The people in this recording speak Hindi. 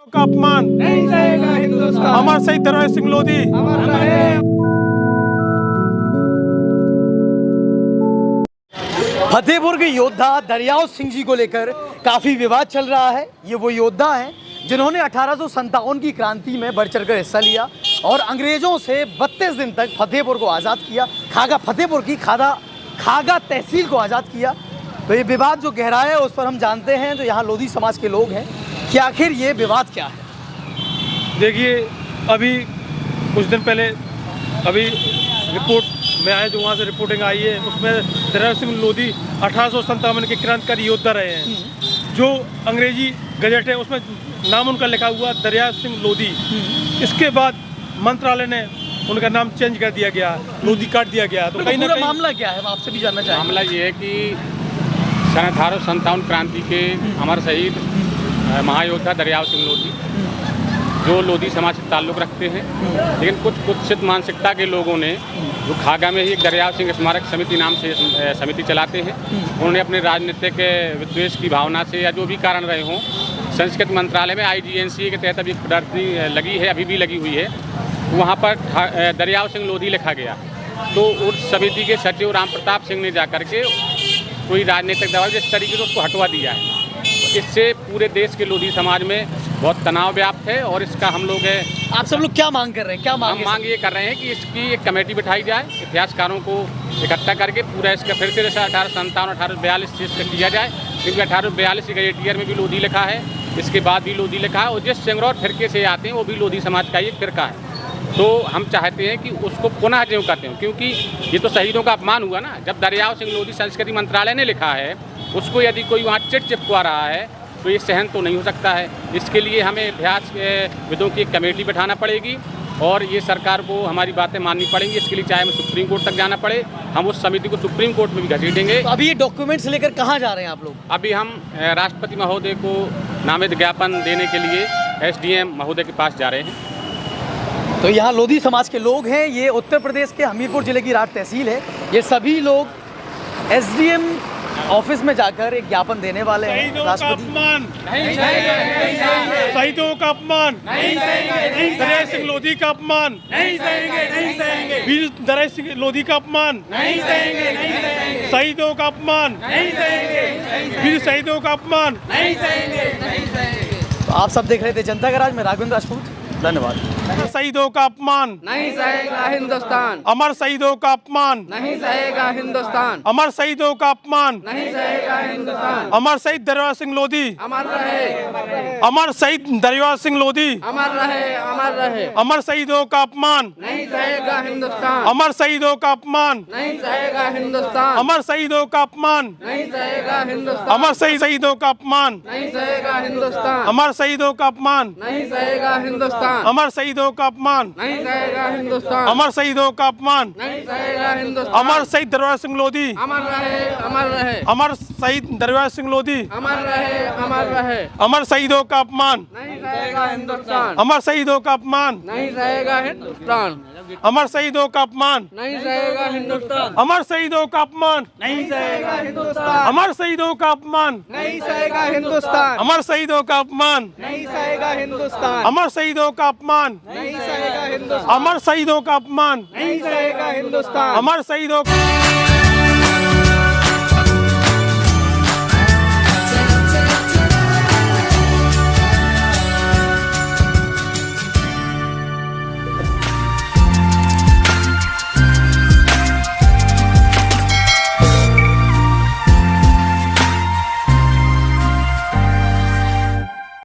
का अपमान नहीं सहेगा हिंदुस्तान। अमर शहीद दरबार सिंह लोधी अमर रहे। फतेहपुर के योद्धा दरियाव सिंह जी को लेकर काफ़ी विवाद चल रहा है। ये वो योद्धा हैं जिन्होंने 1857 की क्रांति में बढ़ चढ़कर हिस्सा लिया और अंग्रेज़ों से 32 दिन तक फतेहपुर को आज़ाद किया। फतेहपुर की खागा तहसील को आज़ाद किया। तो ये विवाद जो गहरा है उस पर हम जानते हैं जो यहाँ लोधी समाज के लोग हैं कि आखिर ये विवाद क्या है। देखिए, अभी कुछ दिन पहले अभी रिपोर्ट में आए, जो वहाँ से रिपोर्टिंग आई है, उसमें दरियाव सिंह लोधी 1857 के क्रांतिकारी योद्धा रहे हैं। जो अंग्रेजी गजट है उसमें नाम उनका लिखा हुआ दरियाव सिंह लोधी। इसके बाद मंत्रालय ने उनका नाम चेंज कर दिया गया, लोधी काट दिया गया। तो कहीं ना कहीं मामला क्या है, मैं आपसे भी जानना चाहूँगा। मामला ये है कि सन 1857 क्रांति के अमर शहीद महायोद्धा दरियाव सिंह लोधी जो लोधी समाज से ताल्लुक़ रखते हैं, लेकिन कुछ कुत्सित मानसिकता के लोगों ने जो खागा में ही एक दरियाव सिंह स्मारक समिति नाम से समिति चलाते हैं, उन्होंने अपने राजनीतिक विद्वेष की भावना से या जो भी कारण रहे हों, संस्कृति मंत्रालय में IGNC के तहत अभी प्रदर्शनी लगी है, अभी भी लगी हुई है, वहाँ पर दरियाव सिंह लोधी लिखा गया। तो उस समिति के सचिव राम प्रताप सिंह ने जाकर के कोई राजनीतिक दबाव जिस तरीके से उसको हटवा दिया है। इससे पूरे देश के लोधी समाज में बहुत तनाव व्याप्त है और इसका हम लोग आप सब लोग क्या मांग कर रहे हैं? क्या मांग? हम मांग ये कर रहे हैं कि इसकी एक कमेटी बिठाई जाए, इतिहासकारों को इकट्ठा करके पूरा इसका फिर से जैसे 1857 1842 से इसका किया जाए, क्योंकि 1842 के गजेटियर में भी लोधी लिखा है, इसके बाद भी लोधी लिखा है और जिस सिंगरौर फिरके से आते हैं वो भी लोधी समाज का ही एक फिरका है। तो हम चाहते हैं कि उसको पुनः ज्यों करते हो, क्योंकि ये तो शहीदों का अपमान हुआ ना। जब दरियाव सिंह लोधी संस्कृति मंत्रालय ने लिखा है, उसको यदि कोई वहाँ चिट चिपका रहा है तो ये सहन तो नहीं हो सकता है। इसके लिए हमें इतिहास विदों की एक कमेटी बिठाना पड़ेगी और ये सरकार को हमारी बातें माननी पड़ेंगी। इसके लिए चाहे हमें सुप्रीम कोर्ट तक जाना पड़े, हम उस समिति को सुप्रीम कोर्ट में भी घसीटेंगे। तो अभी ये डॉक्यूमेंट्स लेकर कहाँ जा रहे हैं आप लोग? अभी हम राष्ट्रपति महोदय को नामित ज्ञापन देने के लिए SDM महोदय के पास जा रहे हैं। तो यहाँ लोधी समाज के लोग हैं। ये उत्तर प्रदेश के हमीरपुर जिले की राठ तहसील है। ये सभी लोग SDM ऑफिस में जाकर एक ज्ञापन देने वाले हैं। शहीदों का अपमान नहीं सहेंगे, शहीदों का अपमान नहीं सहेंगे, दरियाव सिंह लोधी का अपमान नहीं सहेंगे, वीर दरियाव सिंह लोधी का अपमान नहीं सहेंगे, शहीदों का अपमान नहीं सहेंगे, वीर शहीदों का अपमान नहीं सहेंगे। तो आप सब देख रहे थे जनता का राज में राघवेंद्र राजपूत। धन्यवाद। शहीदों का अपमान नहीं सहेगा हिंदुस्तान। अमर शहीदों का अपमान नहीं सहेगा हिंदुस्तान। अमर शहीदों का अपमान नहीं सहेगा हिंदुस्तान। अमर शहीद दरियाव सिंह लोधी अमर रहे। अमर शहीद दरियाव सिंह लोधी अमर रहे। अमर रहे। अमर शहीदों का अपमान नहीं सहेगा हिंदुस्तान। अमर शहीदों का अपमान नहीं सहेगा हिंदुस्तान। अमर शहीदों का अपमान नहीं सहेगा हिंदुस्तान। अमर शहीदों का अपमान नहीं सहेगा हिंदुस्तान। अमर शहीदों का अपमान नहीं सहेगा हिंदुस्तान। अमर शहीदों का अपमान नहीं सहेगा हिंदुस्तान। अमर शहीदों का अपमान नहीं सहेगा हिंदुस्तान। अमर शहीद दरियाव सिंह लोधी अमर रहे। अमर रहे। अमर शहीद दरियाव सिंह लोधी अमर रहे। अमर रहे। अमर शहीदों का अपमान नहीं सहेगा हिंदुस्तान। अमर शहीदों का अपमान नहीं सहेगा हिंदुस्तान। अमर शहीदों का अपमान नहीं सहेगा हिंदुस्तान। अमर शहीदों का अपमान नहीं सहेगा हिंदुस्तान। अमर शहीदों का अपमान नहीं सहेगा हिंदुस्तान। अमर शहीदों का अपमान नहीं सहेगा हिंदुस्तान। अमर शहीदों का अपमान नहीं सहेगा हिंदुस्तान। अमर शहीदों का अपमान नहीं सहेगा हिंदुस्तान। अमर शहीदों